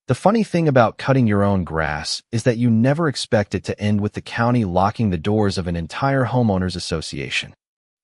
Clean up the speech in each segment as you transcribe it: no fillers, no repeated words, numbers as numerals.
The funny thing about cutting your own grass is that you never expect it to end with the county locking the doors of an entire homeowners association.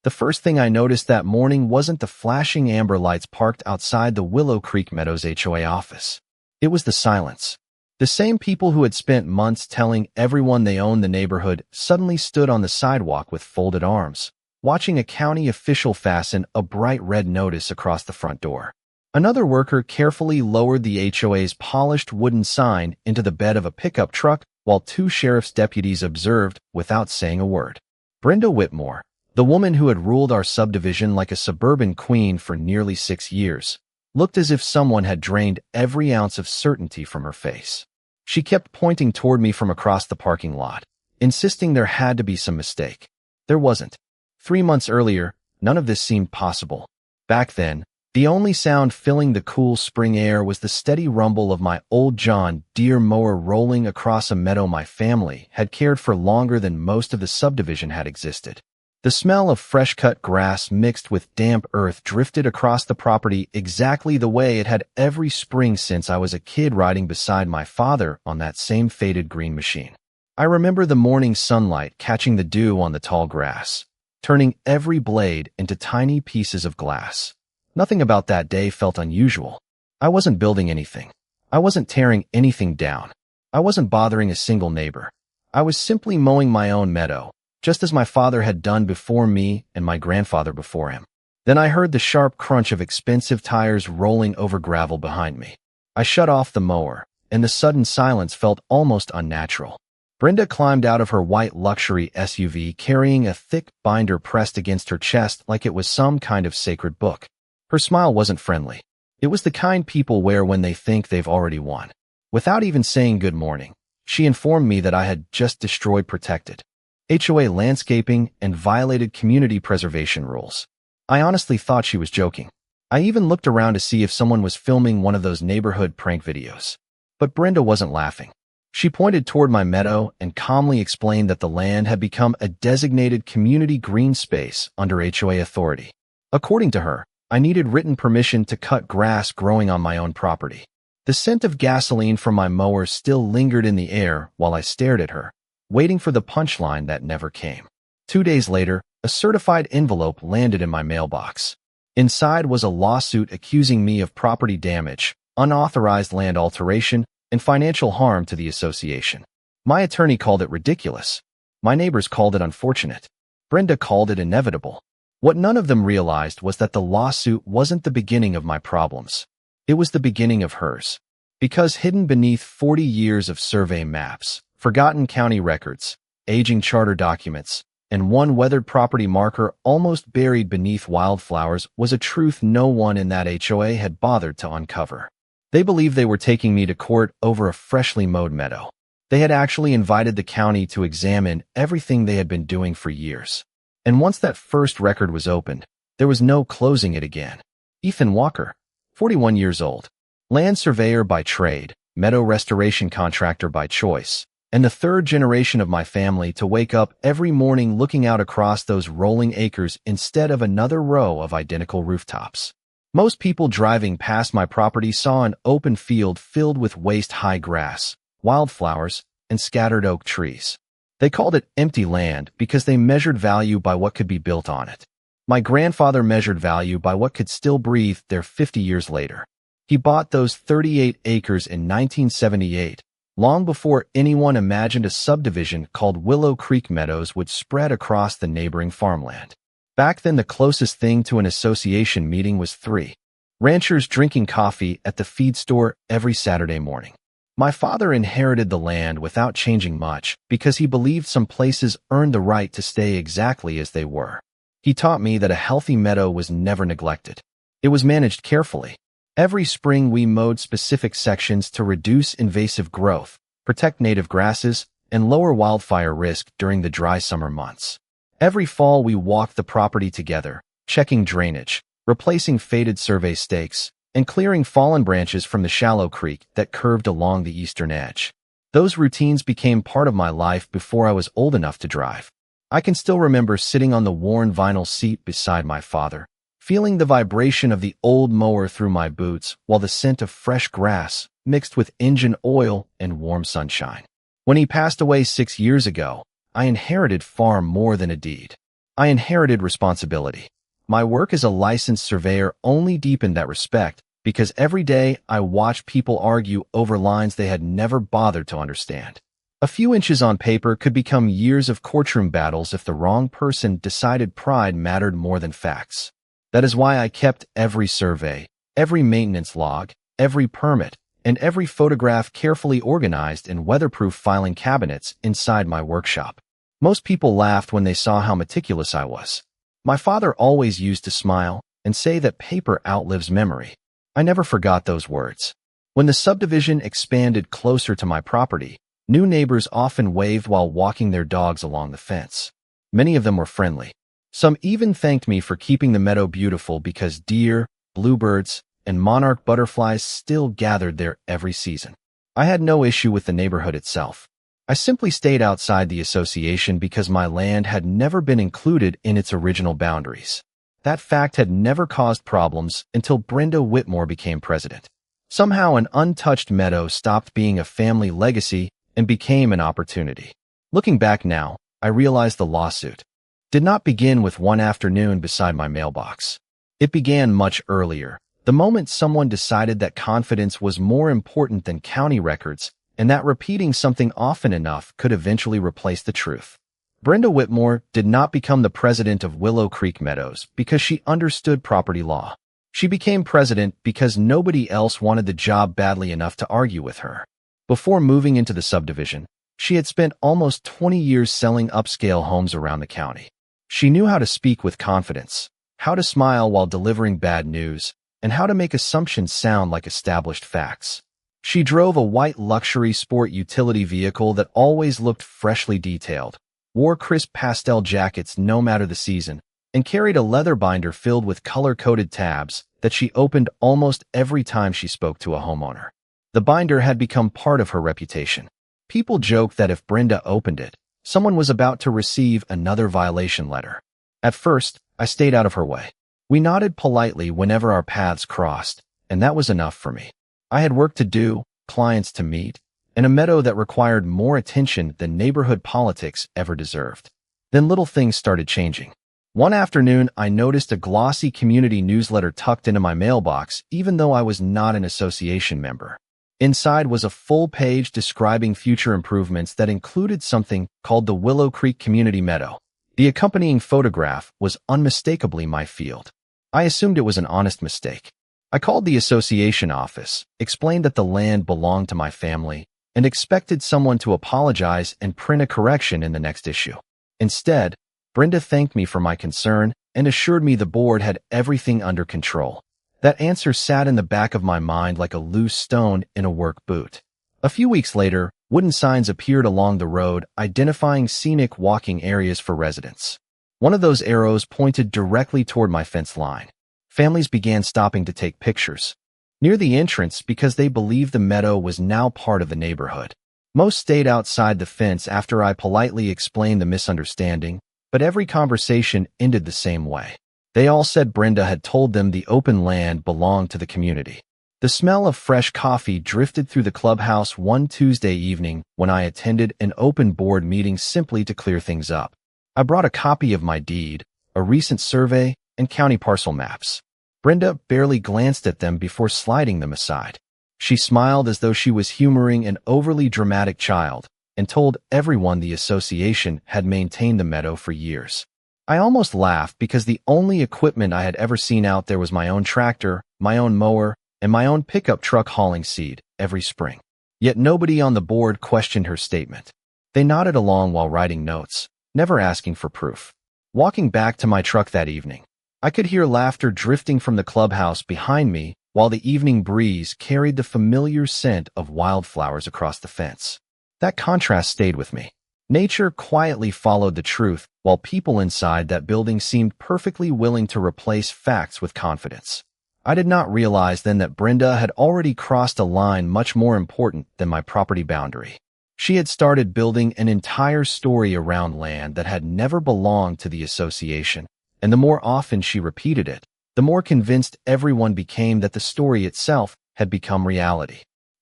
The first thing I noticed that morning wasn't the flashing amber lights parked outside the Willow Creek Meadows HOA office. It was the silence. The same people who had spent months telling everyone they owned the neighborhood suddenly stood on the sidewalk with folded arms, watching a county official fasten a bright red notice across the front door. Another worker carefully lowered the HOA's polished wooden sign into the bed of a pickup truck while two sheriff's deputies observed without saying a word. Brenda Whitmore, the woman who had ruled our subdivision like a suburban queen for nearly 6 years, looked as if someone had drained every ounce of certainty from her face. She kept pointing toward me from across the parking lot, insisting there had to be some mistake. There wasn't. 3 months earlier, none of this seemed possible. Back then, the only sound filling the cool spring air was the steady rumble of my old John Deere mower rolling across a meadow my family had cared for longer than most of the subdivision had existed. The smell of fresh-cut grass mixed with damp earth drifted across the property exactly the way it had every spring since I was a kid riding beside my father on that same faded green machine. I remember the morning sunlight catching the dew on the tall grass, turning every blade into tiny pieces of glass. Nothing about that day felt unusual. I wasn't building anything. I wasn't tearing anything down. I wasn't bothering a single neighbor. I was simply mowing my own meadow, just as my father had done before me and my grandfather before him. Then I heard the sharp crunch of expensive tires rolling over gravel behind me. I shut off the mower, and the sudden silence felt almost unnatural. Brenda climbed out of her white luxury SUV carrying a thick binder pressed against her chest like it was some kind of sacred book. Her smile wasn't friendly. It was the kind people wear when they think they've already won. Without even saying good morning, she informed me that I had just destroyed protected HOA landscaping and violated community preservation rules. I honestly thought she was joking. I even looked around to see if someone was filming one of those neighborhood prank videos. But Brenda wasn't laughing. She pointed toward my meadow and calmly explained that the land had become a designated community green space under HOA authority. According to her, I needed written permission to cut grass growing on my own property. The scent of gasoline from my mower still lingered in the air while I stared at her, waiting for the punchline that never came. 2 days later, a certified envelope landed in my mailbox. Inside was a lawsuit accusing me of property damage, unauthorized land alteration, and financial harm to the association. My attorney called it ridiculous. My neighbors called it unfortunate. Brenda called it inevitable. What none of them realized was that the lawsuit wasn't the beginning of my problems. It was the beginning of hers. Because hidden beneath 40 years of survey maps, forgotten county records, aging charter documents, and one weathered property marker almost buried beneath wildflowers was a truth no one in that HOA had bothered to uncover. They believed they were taking me to court over a freshly mowed meadow. They had actually invited the county to examine everything they had been doing for years. And once that first record was opened, there was no closing it again. Ethan Walker, 41 years old, land surveyor by trade, meadow restoration contractor by choice, and the third generation of my family to wake up every morning looking out across those rolling acres instead of another row of identical rooftops. Most people driving past my property saw an open field filled with waist-high grass, wildflowers, and scattered oak trees. They called it empty land because they measured value by what could be built on it. My grandfather measured value by what could still breathe there 50 years later. He bought those 38 acres in 1978, long before anyone imagined a subdivision called Willow Creek Meadows would spread across the neighboring farmland. Back then, the closest thing to an association meeting was 3 ranchers drinking coffee at the feed store every Saturday morning. My father inherited the land without changing much because he believed some places earned the right to stay exactly as they were. He taught me that a healthy meadow was never neglected. It was managed carefully. Every spring we mowed specific sections to reduce invasive growth, protect native grasses, and lower wildfire risk during the dry summer months. Every fall we walked the property together, checking drainage, replacing faded survey stakes, and clearing fallen branches from the shallow creek that curved along the eastern edge. Those routines became part of my life before I was old enough to drive. I can still remember sitting on the worn vinyl seat beside my father, feeling the vibration of the old mower through my boots while the scent of fresh grass mixed with engine oil and warm sunshine. When he passed away 6 years ago, I inherited far more than a deed. I inherited responsibility. My work as a licensed surveyor only deepened that respect because every day I watched people argue over lines they had never bothered to understand. A few inches on paper could become years of courtroom battles if the wrong person decided pride mattered more than facts. That is why I kept every survey, every maintenance log, every permit, and every photograph carefully organized in weatherproof filing cabinets inside my workshop. Most people laughed when they saw how meticulous I was. My father always used to smile and say that paper outlives memory. I never forgot those words. When the subdivision expanded closer to my property, new neighbors often waved while walking their dogs along the fence. Many of them were friendly. Some even thanked me for keeping the meadow beautiful because deer, bluebirds, and monarch butterflies still gathered there every season. I had no issue with the neighborhood itself. I simply stayed outside the association because my land had never been included in its original boundaries. That fact had never caused problems until Brenda Whitmore became president. Somehow an untouched meadow stopped being a family legacy and became an opportunity. Looking back now, I realized the lawsuit did not begin with one afternoon beside my mailbox. It began much earlier, the moment someone decided that confidence was more important than county records and that repeating something often enough could eventually replace the truth. Brenda Whitmore did not become the president of Willow Creek Meadows because she understood property law. She became president because nobody else wanted the job badly enough to argue with her. Before moving into the subdivision, she had spent almost 20 years selling upscale homes around the county. She knew how to speak with confidence, how to smile while delivering bad news, and how to make assumptions sound like established facts. She drove a white luxury sport utility vehicle that always looked freshly detailed, wore crisp pastel jackets no matter the season, and carried a leather binder filled with color-coded tabs that she opened almost every time she spoke to a homeowner. The binder had become part of her reputation. People joked that if Brenda opened it, someone was about to receive another violation letter. At first, I stayed out of her way. We nodded politely whenever our paths crossed, and that was enough for me. I had work to do, clients to meet, and a meadow that required more attention than neighborhood politics ever deserved. Then little things started changing. One afternoon, I noticed a glossy community newsletter tucked into my mailbox, even though I was not an association member. Inside was a full page describing future improvements that included something called the Willow Creek Community Meadow. The accompanying photograph was unmistakably my field. I assumed it was an honest mistake. I called the association office, explained that the land belonged to my family, and expected someone to apologize and print a correction in the next issue. Instead, Brenda thanked me for my concern and assured me the board had everything under control. That answer sat in the back of my mind like a loose stone in a work boot. A few weeks later, wooden signs appeared along the road identifying scenic walking areas for residents. One of those arrows pointed directly toward my fence line. Families began stopping to take pictures near the entrance because they believed the meadow was now part of the neighborhood. Most stayed outside the fence after I politely explained the misunderstanding, but every conversation ended the same way. They all said Brenda had told them the open land belonged to the community. The smell of fresh coffee drifted through the clubhouse one Tuesday evening when I attended an open board meeting simply to clear things up. I brought a copy of my deed, a recent survey, and county parcel maps. Brenda barely glanced at them before sliding them aside. She smiled as though she was humoring an overly dramatic child and told everyone the association had maintained the meadow for years. I almost laughed because the only equipment I had ever seen out there was my own tractor, my own mower, and my own pickup truck hauling seed every spring. Yet nobody on the board questioned her statement. They nodded along while writing notes, never asking for proof. Walking back to my truck that evening, I could hear laughter drifting from the clubhouse behind me while the evening breeze carried the familiar scent of wildflowers across the fence. That contrast stayed with me. Nature quietly followed the truth, while people inside that building seemed perfectly willing to replace facts with confidence. I did not realize then that Brenda had already crossed a line much more important than my property boundary. She had started building an entire story around land that had never belonged to the association, and the more often she repeated it, the more convinced everyone became that the story itself had become reality.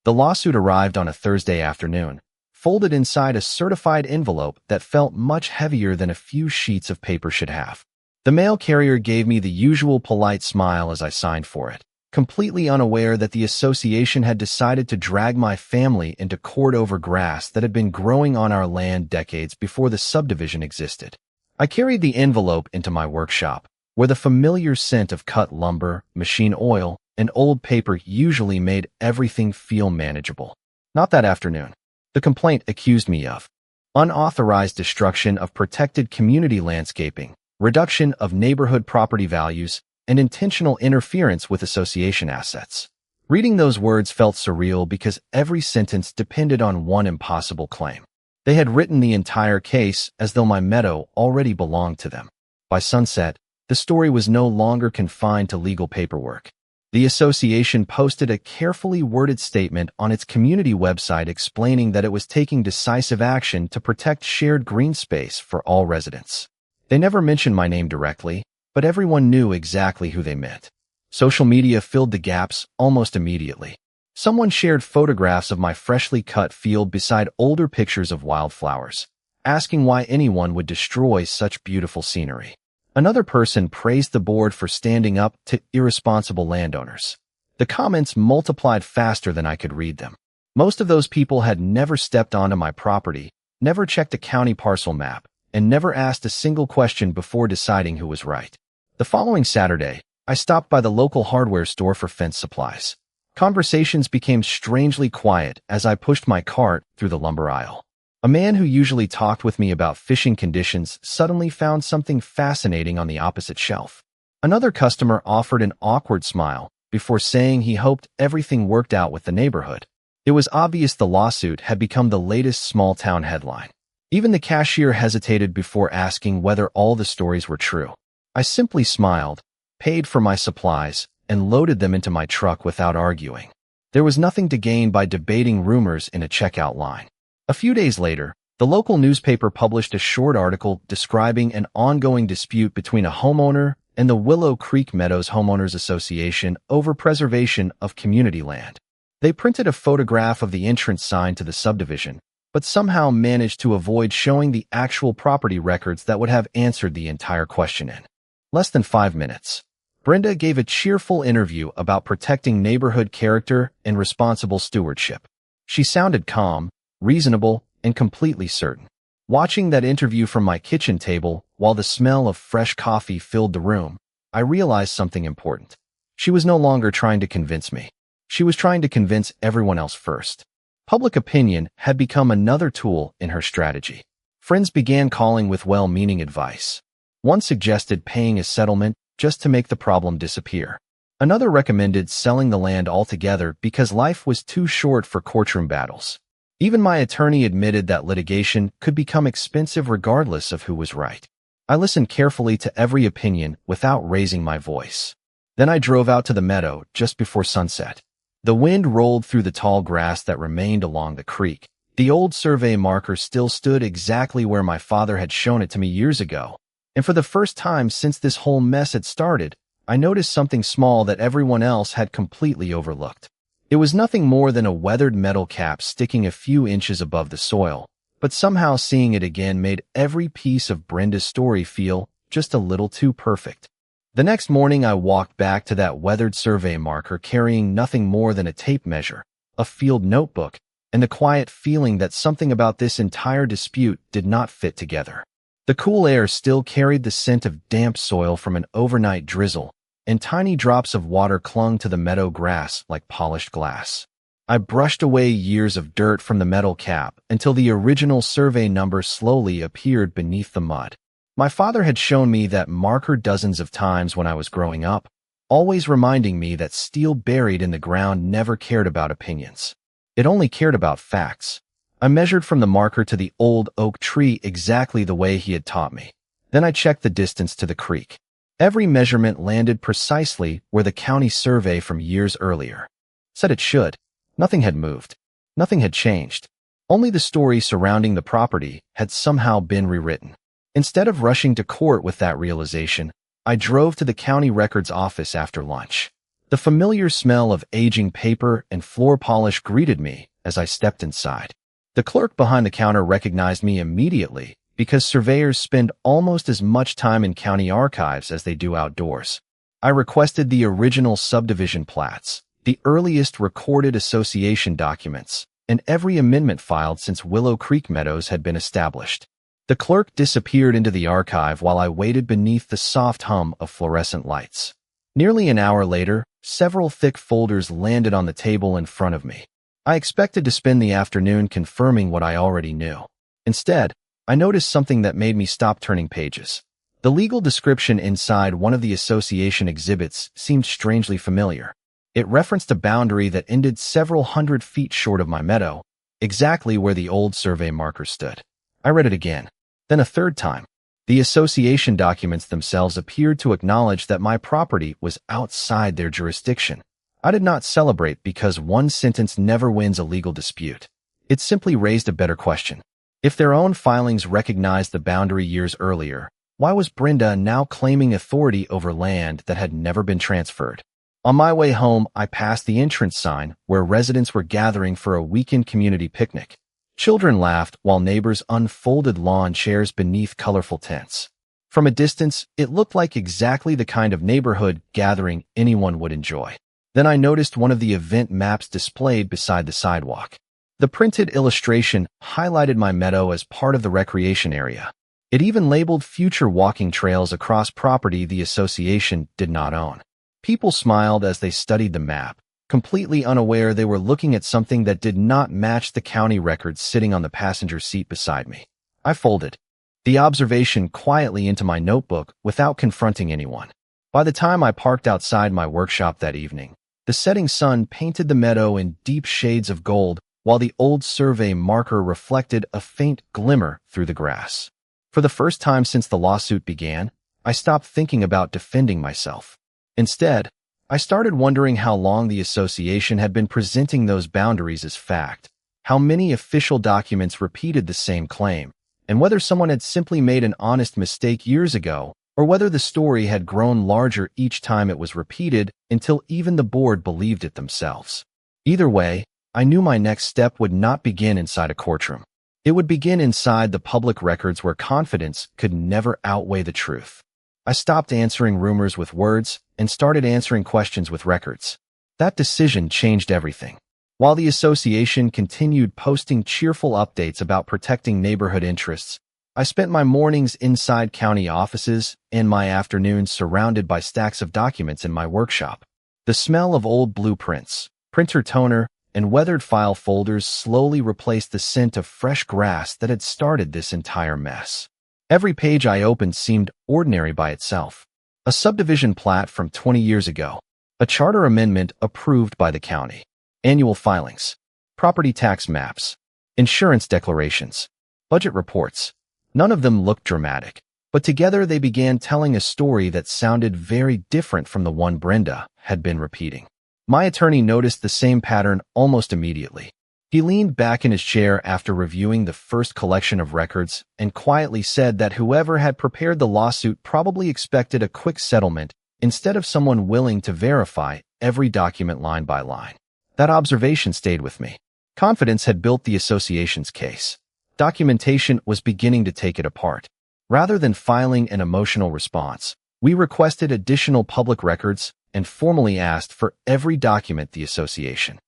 The lawsuit arrived on a Thursday afternoon, folded inside a certified envelope that felt much heavier than a few sheets of paper should have. The mail carrier gave me the usual polite smile as I signed for it, completely unaware that the association had decided to drag my family into court over grass that had been growing on our land decades before the subdivision existed. I carried the envelope into my workshop, where the familiar scent of cut lumber, machine oil, and old paper usually made everything feel manageable. Not that afternoon. The complaint accused me of unauthorized destruction of protected community landscaping, reduction of neighborhood property values, and intentional interference with association assets. Reading those words felt surreal because every sentence depended on one impossible claim. They had written the entire case as though my meadow already belonged to them. By sunset, the story was no longer confined to legal paperwork. The association posted a carefully worded statement on its community website explaining that it was taking decisive action to protect shared green space for all residents. They never mentioned my name directly, but everyone knew exactly who they meant. Social media filled the gaps almost immediately. Someone shared photographs of my freshly cut field beside older pictures of wildflowers, asking why anyone would destroy such beautiful scenery. Another person praised the board for standing up to irresponsible landowners. The comments multiplied faster than I could read them. Most of those people had never stepped onto my property, never checked a county parcel map, and never asked a single question before deciding who was right. The following Saturday, I stopped by the local hardware store for fence supplies. Conversations became strangely quiet as I pushed my cart through the lumber aisle. A man who usually talked with me about fishing conditions suddenly found something fascinating on the opposite shelf. Another customer offered an awkward smile before saying he hoped everything worked out with the neighborhood. It was obvious the lawsuit had become the latest small-town headline. Even the cashier hesitated before asking whether all the stories were true. I simply smiled, paid for my supplies, and loaded them into my truck without arguing. There was nothing to gain by debating rumors in a checkout line. A few days later, the local newspaper published a short article describing an ongoing dispute between a homeowner and the Willow Creek Meadows Homeowners Association over preservation of community land. They printed a photograph of the entrance sign to the subdivision, but somehow managed to avoid showing the actual property records that would have answered the entire question in less than 5 minutes. Brenda gave a cheerful interview about protecting neighborhood character and responsible stewardship. She sounded calm, reasonable, and completely certain. Watching that interview from my kitchen table while the smell of fresh coffee filled the room, I realized something important. She was no longer trying to convince me. She was trying to convince everyone else first. Public opinion had become another tool in her strategy. Friends began calling with well-meaning advice. One suggested paying a settlement just to make the problem disappear. Another recommended selling the land altogether because life was too short for courtroom battles. Even my attorney admitted that litigation could become expensive regardless of who was right. I listened carefully to every opinion without raising my voice. Then I drove out to the meadow just before sunset. The wind rolled through the tall grass that remained along the creek. The old survey marker still stood exactly where my father had shown it to me years ago. And for the first time since this whole mess had started, I noticed something small that everyone else had completely overlooked. It was nothing more than a weathered metal cap sticking a few inches above the soil, but somehow seeing it again made every piece of Brenda's story feel just a little too perfect. The next morning I walked back to that weathered survey marker carrying nothing more than a tape measure, a field notebook, and the quiet feeling that something about this entire dispute did not fit together. The cool air still carried the scent of damp soil from an overnight drizzle, and tiny drops of water clung to the meadow grass like polished glass. I brushed away years of dirt from the metal cap until the original survey number slowly appeared beneath the mud. My father had shown me that marker dozens of times when I was growing up, always reminding me that steel buried in the ground never cared about opinions. It only cared about facts. I measured from the marker to the old oak tree exactly the way he had taught me. Then I checked the distance to the creek. Every measurement landed precisely where the county survey from years earlier said it should. Nothing had moved. Nothing had changed. Only the story surrounding the property had somehow been rewritten. Instead of rushing to court with that realization, I drove to the county records office after lunch. The familiar smell of aging paper and floor polish greeted me as I stepped inside. The clerk behind the counter recognized me immediately because surveyors spend almost as much time in county archives as they do outdoors. I requested the original subdivision plats, the earliest recorded association documents, and every amendment filed since Willow Creek Meadows had been established. The clerk disappeared into the archive while I waited beneath the soft hum of fluorescent lights. Nearly an hour later, several thick folders landed on the table in front of me. I expected to spend the afternoon confirming what I already knew. Instead, I noticed something that made me stop turning pages. The legal description inside one of the association exhibits seemed strangely familiar. It referenced a boundary that ended several hundred feet short of my meadow, exactly where the old survey marker stood. I read it again, then a third time. The association documents themselves appeared to acknowledge that my property was outside their jurisdiction. I did not celebrate because one sentence never wins a legal dispute. It simply raised a better question. If their own filings recognized the boundary years earlier, why was Brenda now claiming authority over land that had never been transferred? On my way home, I passed the entrance sign where residents were gathering for a weekend community picnic. Children laughed while neighbors unfolded lawn chairs beneath colorful tents. From a distance, it looked like exactly the kind of neighborhood gathering anyone would enjoy. Then I noticed one of the event maps displayed beside the sidewalk. The printed illustration highlighted my meadow as part of the recreation area. It even labeled future walking trails across property the association did not own. People smiled as they studied the map, completely unaware they were looking at something that did not match the county records sitting on the passenger seat beside me. I folded the observation quietly into my notebook without confronting anyone. By the time I parked outside my workshop that evening, the setting sun painted the meadow in deep shades of gold, while the old survey marker reflected a faint glimmer through the grass. For the first time since the lawsuit began, I stopped thinking about defending myself. Instead, I started wondering how long the association had been presenting those boundaries as fact, how many official documents repeated the same claim, and whether someone had simply made an honest mistake years ago, or whether the story had grown larger each time it was repeated until even the board believed it themselves. Either way, I knew my next step would not begin inside a courtroom. It would begin inside the public records where confidence could never outweigh the truth. I stopped answering rumors with words and started answering questions with records. That decision changed everything. While the association continued posting cheerful updates about protecting neighborhood interests, I spent my mornings inside county offices and my afternoons surrounded by stacks of documents in my workshop. The smell of old blueprints, printer toner, and weathered file folders slowly replaced the scent of fresh grass that had started this entire mess. Every page I opened seemed ordinary by itself. A subdivision plat from 20 years ago, a charter amendment approved by the county, annual filings, property tax maps, insurance declarations, budget reports. None of them looked dramatic, but together they began telling a story that sounded very different from the one Brenda had been repeating. My attorney noticed the same pattern almost immediately. He leaned back in his chair after reviewing the first collection of records and quietly said that whoever had prepared the lawsuit probably expected a quick settlement instead of someone willing to verify every document line by line. That observation stayed with me. Confidence had built the association's case. Documentation was beginning to take it apart. Rather than filing an emotional response, we requested additional public records and formally asked for every document the association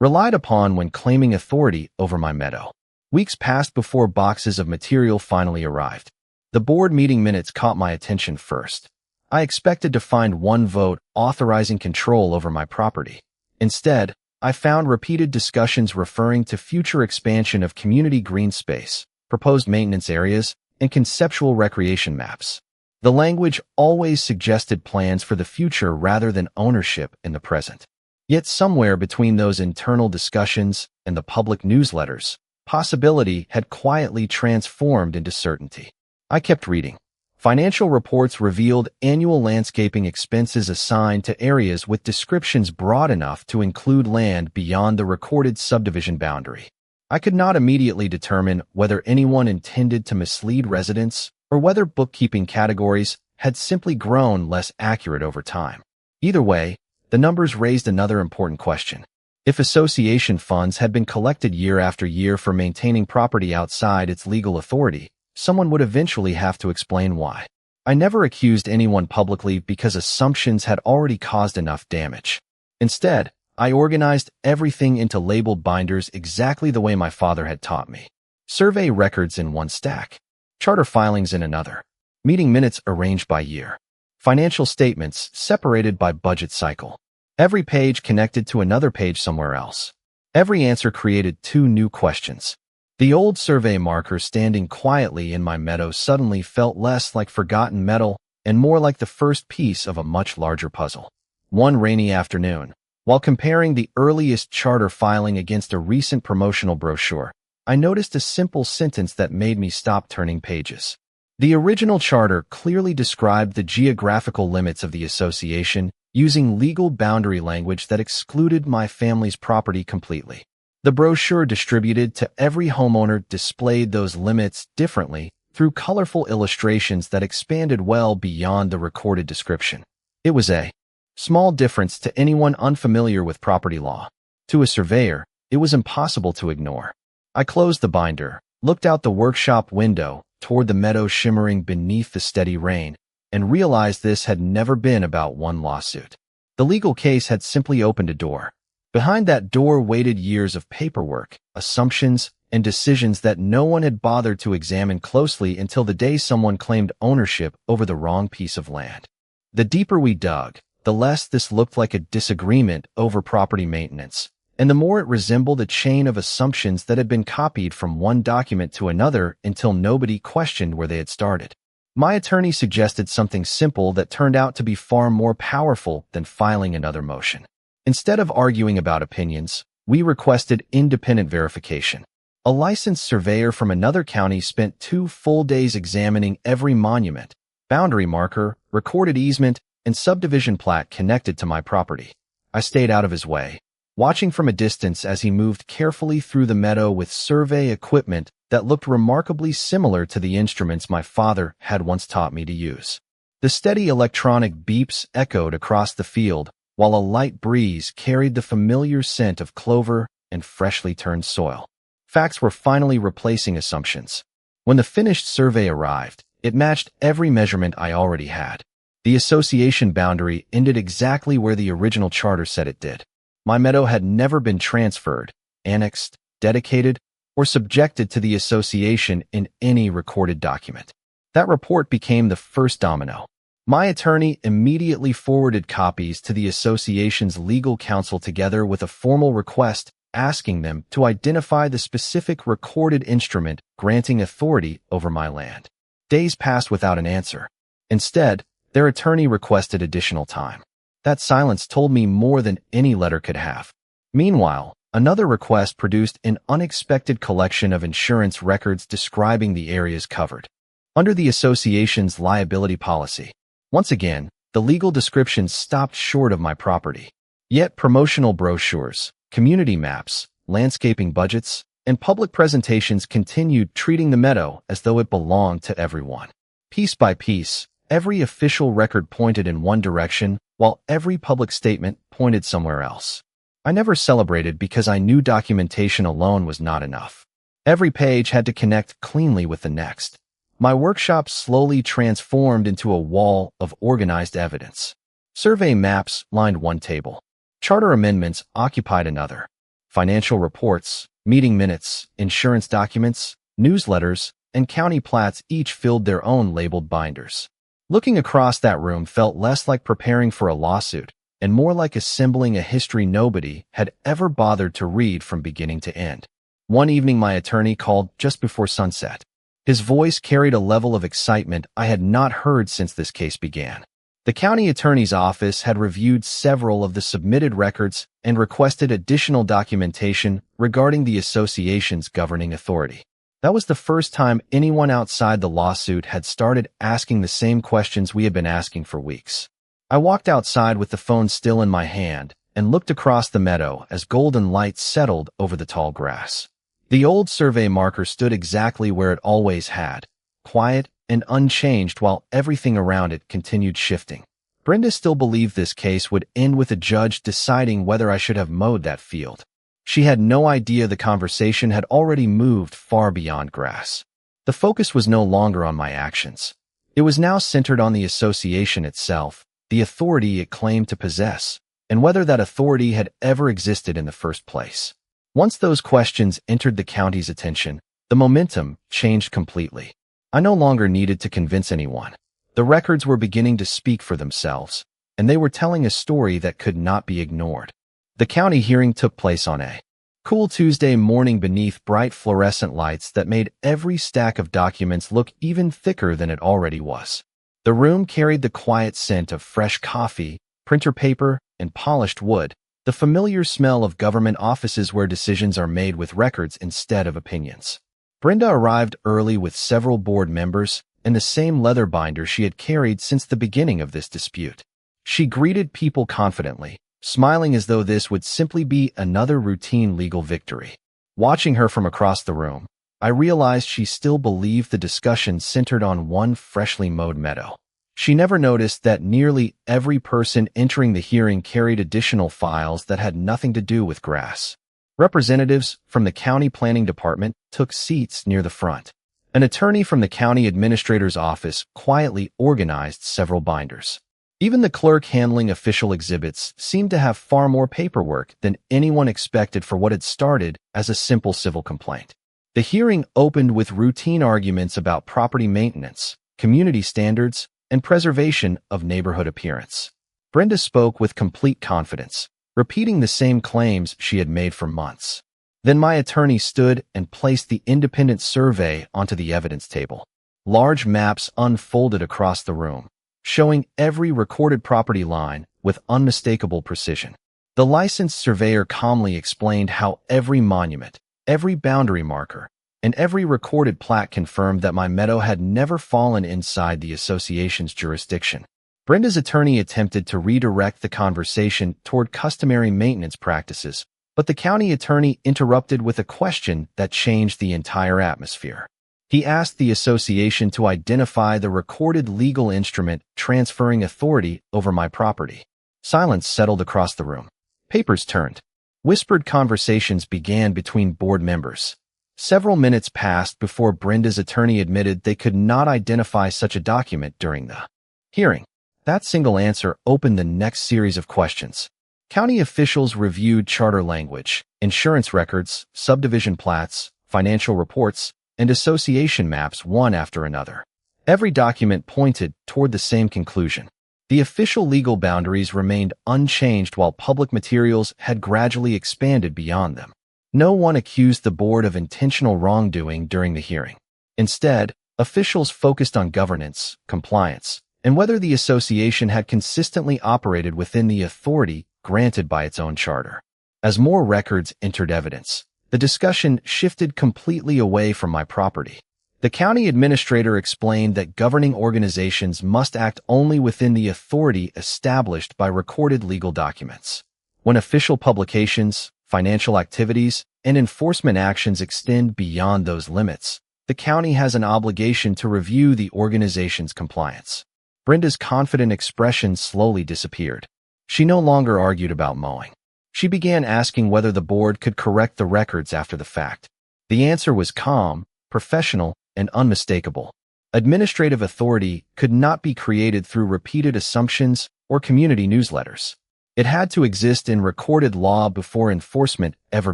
relied upon when claiming authority over my meadow. Weeks passed before boxes of material finally arrived. The board meeting minutes caught my attention first. I expected to find one vote authorizing control over my property. Instead, I found repeated discussions referring to future expansion of community green space, proposed maintenance areas, and conceptual recreation maps. The language always suggested plans for the future rather than ownership in the present. Yet somewhere between those internal discussions and the public newsletters, possibility had quietly transformed into certainty. I kept reading. Financial reports revealed annual landscaping expenses assigned to areas with descriptions broad enough to include land beyond the recorded subdivision boundary. I could not immediately determine whether anyone intended to mislead residents or whether bookkeeping categories had simply grown less accurate over time. Either way, The numbers raised another important question. If association funds had been collected year after year for maintaining property outside its legal authority, someone would eventually have to explain why. I never accused anyone publicly because assumptions had already caused enough damage. Instead, I organized everything into labeled binders exactly the way my father had taught me. Survey records in one stack, charter filings in another, meeting minutes arranged by year, financial statements separated by budget cycle. Every page connected to another page somewhere else. Every answer created two new questions. The old survey marker standing quietly in my meadow suddenly felt less like forgotten metal and more like the first piece of a much larger puzzle. One rainy afternoon, while comparing the earliest charter filing against a recent promotional brochure, I noticed a simple sentence that made me stop turning pages. The original charter clearly described the geographical limits of the association using legal boundary language that excluded my family's property completely. The brochure distributed to every homeowner displayed those limits differently through colorful illustrations that expanded well beyond the recorded description. It was a small difference to anyone unfamiliar with property law. To a surveyor, it was impossible to ignore. I closed the binder, looked out the workshop window toward the meadow shimmering beneath the steady rain, and realized this had never been about one lawsuit. The legal case had simply opened a door. Behind that door waited years of paperwork, assumptions, and decisions that no one had bothered to examine closely until the day someone claimed ownership over the wrong piece of land. The deeper we dug, the less this looked like a disagreement over property maintenance, and the more it resembled a chain of assumptions that had been copied from one document to another until nobody questioned where they had started. My attorney suggested something simple that turned out to be far more powerful than filing another motion. Instead of arguing about opinions, we requested independent verification. A licensed surveyor from another county spent 2 full days examining every monument, boundary marker, recorded easement, and subdivision plat connected to my property. I stayed out of his way, watching from a distance as he moved carefully through the meadow with survey equipment that looked remarkably similar to the instruments my father had once taught me to use. The steady electronic beeps echoed across the field, while a light breeze carried the familiar scent of clover and freshly turned soil. Facts were finally replacing assumptions. When the finished survey arrived, it matched every measurement I already had. The association boundary ended exactly where the original charter said it did. My meadow had never been transferred, annexed, dedicated, or subjected to the association in any recorded document. That report became the first domino. My attorney immediately forwarded copies to the association's legal counsel together with a formal request asking them to identify the specific recorded instrument granting authority over my land. Days passed without an answer. Instead, their attorney requested additional time. That silence told me more than any letter could have. Meanwhile, another request produced an unexpected collection of insurance records describing the areas covered. Under the association's liability policy, once again, the legal description stopped short of my property. Yet promotional brochures, community maps, landscaping budgets, and public presentations continued treating the meadow as though it belonged to everyone. Piece by piece, every official record pointed in one direction, while every public statement pointed somewhere else. I never celebrated because I knew documentation alone was not enough. Every page had to connect cleanly with the next. My workshop slowly transformed into a wall of organized evidence. Survey maps lined one table. Charter amendments occupied another. Financial reports, meeting minutes, insurance documents, newsletters, and county plats each filled their own labeled binders. Looking across that room felt less like preparing for a lawsuit and more like assembling a history nobody had ever bothered to read from beginning to end. One evening my attorney called just before sunset. His voice carried a level of excitement I had not heard since this case began. The county attorney's office had reviewed several of the submitted records and requested additional documentation regarding the association's governing authority. That was the first time anyone outside the lawsuit had started asking the same questions we had been asking for weeks. I walked outside with the phone still in my hand and looked across the meadow as golden light settled over the tall grass. The old survey marker stood exactly where it always had, quiet and unchanged while everything around it continued shifting. Brenda still believed this case would end with a judge deciding whether I should have mowed that field. She had no idea the conversation had already moved far beyond grass. The focus was no longer on my actions. It was now centered on the association itself, the authority it claimed to possess, and whether that authority had ever existed in the first place. Once those questions entered the county's attention, the momentum changed completely. I no longer needed to convince anyone. The records were beginning to speak for themselves, and they were telling a story that could not be ignored. The county hearing took place on a cool Tuesday morning beneath bright fluorescent lights that made every stack of documents look even thicker than it already was. The room carried the quiet scent of fresh coffee, printer paper, and polished wood, the familiar smell of government offices where decisions are made with records instead of opinions. Brenda arrived early with several board members and the same leather binder she had carried since the beginning of this dispute. She greeted people confidently, smiling as though this would simply be another routine legal victory. Watching her from across the room, I realized she still believed the discussion centered on one freshly mowed meadow. She never noticed that nearly every person entering the hearing carried additional files that had nothing to do with grass. Representatives from the county planning department took seats near the front. An attorney from the county administrator's office quietly organized several binders. Even the clerk handling official exhibits seemed to have far more paperwork than anyone expected for what had started as a simple civil complaint. The hearing opened with routine arguments about property maintenance, community standards, and preservation of neighborhood appearance. Brenda spoke with complete confidence, repeating the same claims she had made for months. Then my attorney stood and placed the independent survey onto the evidence table. Large maps unfolded across the room, showing every recorded property line with unmistakable precision. The licensed surveyor calmly explained how every monument, every boundary marker, and every recorded plat confirmed that my meadow had never fallen inside the association's jurisdiction. Brenda's attorney attempted to redirect the conversation toward customary maintenance practices, but the county attorney interrupted with a question that changed the entire atmosphere. He asked the association to identify the recorded legal instrument transferring authority over my property. Silence settled across the room. Papers turned. Whispered conversations began between board members. Several minutes passed before Brenda's attorney admitted they could not identify such a document during the hearing. That single answer opened the next series of questions. County officials reviewed charter language, insurance records, subdivision plats, financial reports, and association maps one after another. Every document pointed toward the same conclusion. The official legal boundaries remained unchanged while public materials had gradually expanded beyond them. No one accused the board of intentional wrongdoing during the hearing. Instead, officials focused on governance, compliance, and whether the association had consistently operated within the authority granted by its own charter. As more records entered evidence, the discussion shifted completely away from my property. The county administrator explained that governing organizations must act only within the authority established by recorded legal documents. When official publications, financial activities, and enforcement actions extend beyond those limits, the county has an obligation to review the organization's compliance. Brenda's confident expression slowly disappeared. She no longer argued about mowing. She began asking whether the board could correct the records after the fact. The answer was calm, professional, and unmistakable. Administrative authority could not be created through repeated assumptions or community newsletters. It had to exist in recorded law before enforcement ever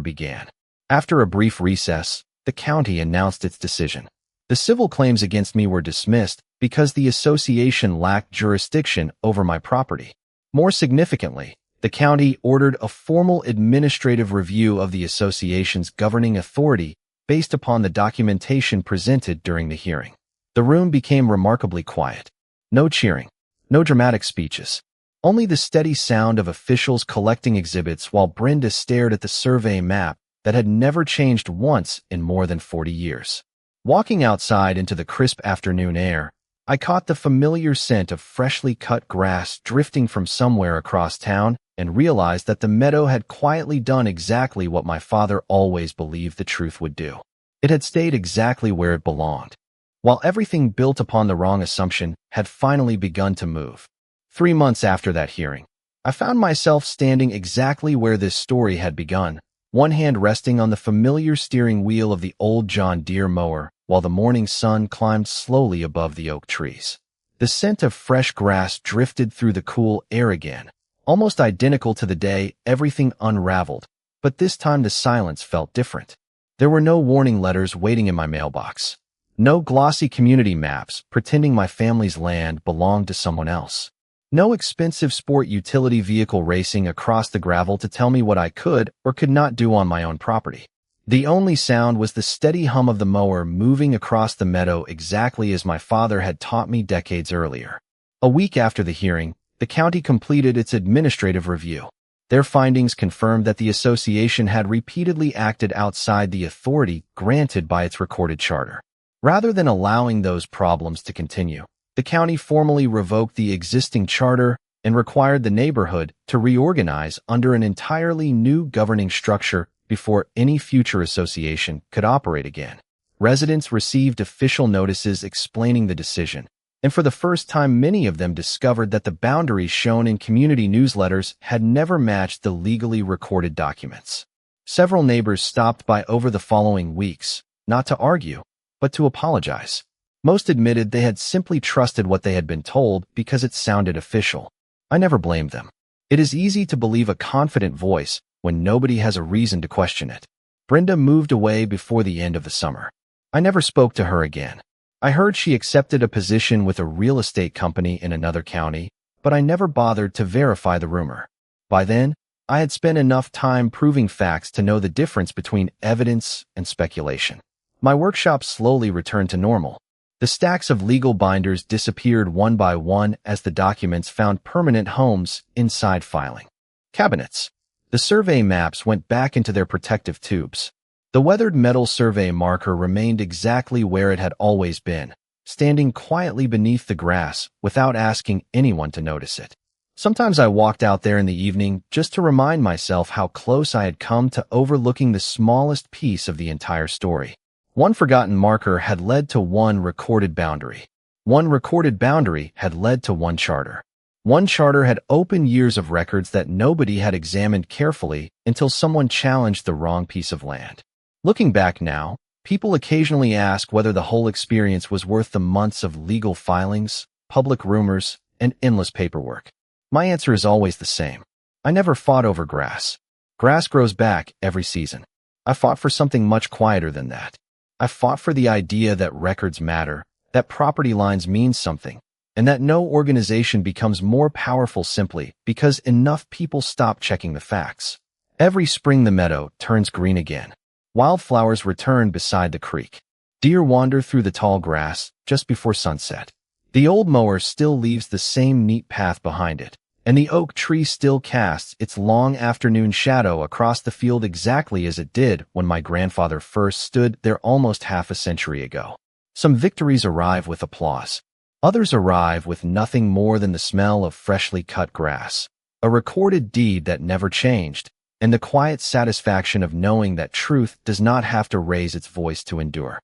began. After a brief recess, the county announced its decision. The civil claims against me were dismissed because the association lacked jurisdiction over my property. More significantly, the county ordered a formal administrative review of the association's governing authority based upon the documentation presented during the hearing. The room became remarkably quiet. No cheering, no dramatic speeches. Only the steady sound of officials collecting exhibits while Brenda stared at the survey map that had never changed once in more than 40 years. Walking outside into the crisp afternoon air, I caught the familiar scent of freshly cut grass drifting from somewhere across town and realized that the meadow had quietly done exactly what my father always believed the truth would do. It had stayed exactly where it belonged. While everything built upon the wrong assumption had finally begun to move. 3 months after that hearing, I found myself standing exactly where this story had begun, one hand resting on the familiar steering wheel of the old John Deere mower while the morning sun climbed slowly above the oak trees. The scent of fresh grass drifted through the cool air again, almost identical to the day everything unraveled, but this time the silence felt different. There were no warning letters waiting in my mailbox. No glossy community maps pretending my family's land belonged to someone else. No expensive sport utility vehicle racing across the gravel to tell me what I could or could not do on my own property. The only sound was the steady hum of the mower moving across the meadow exactly as my father had taught me decades earlier. A week after the hearing, the county completed its administrative review. Their findings confirmed that the association had repeatedly acted outside the authority granted by its recorded charter. Rather than allowing those problems to continue, the county formally revoked the existing charter and required the neighborhood to reorganize under an entirely new governing structure before any future association could operate again. Residents received official notices explaining the decision, and for the first time many of them discovered that the boundaries shown in community newsletters had never matched the legally recorded documents. Several neighbors stopped by over the following weeks, not to argue, but to apologize. Most admitted they had simply trusted what they had been told because it sounded official. I never blamed them. It is easy to believe a confident voice when nobody has a reason to question it. Brenda moved away before the end of the summer. I never spoke to her again. I heard she accepted a position with a real estate company in another county, but I never bothered to verify the rumor. By then, I had spent enough time proving facts to know the difference between evidence and speculation. My workshop slowly returned to normal. The stacks of legal binders disappeared one by one as the documents found permanent homes inside filing cabinets. The survey maps went back into their protective tubes. The weathered metal survey marker remained exactly where it had always been, standing quietly beneath the grass without asking anyone to notice it. Sometimes I walked out there in the evening just to remind myself how close I had come to overlooking the smallest piece of the entire story. One forgotten marker had led to one recorded boundary. One recorded boundary had led to one charter. One charter had opened years of records that nobody had examined carefully until someone challenged the wrong piece of land. Looking back now, people occasionally ask whether the whole experience was worth the months of legal filings, public rumors, and endless paperwork. My answer is always the same. I never fought over grass. Grass grows back every season. I fought for something much quieter than that. I fought for the idea that records matter, that property lines mean something, and that no organization becomes more powerful simply because enough people stop checking the facts. Every spring the meadow turns green again. Wildflowers return beside the creek. Deer wander through the tall grass just before sunset. The old mower still leaves the same neat path behind it, and the oak tree still casts its long afternoon shadow across the field exactly as it did when my grandfather first stood there almost half a century ago. Some victories arrive with applause. Others arrive with nothing more than the smell of freshly cut grass, a recorded deed that never changed, and the quiet satisfaction of knowing that truth does not have to raise its voice to endure.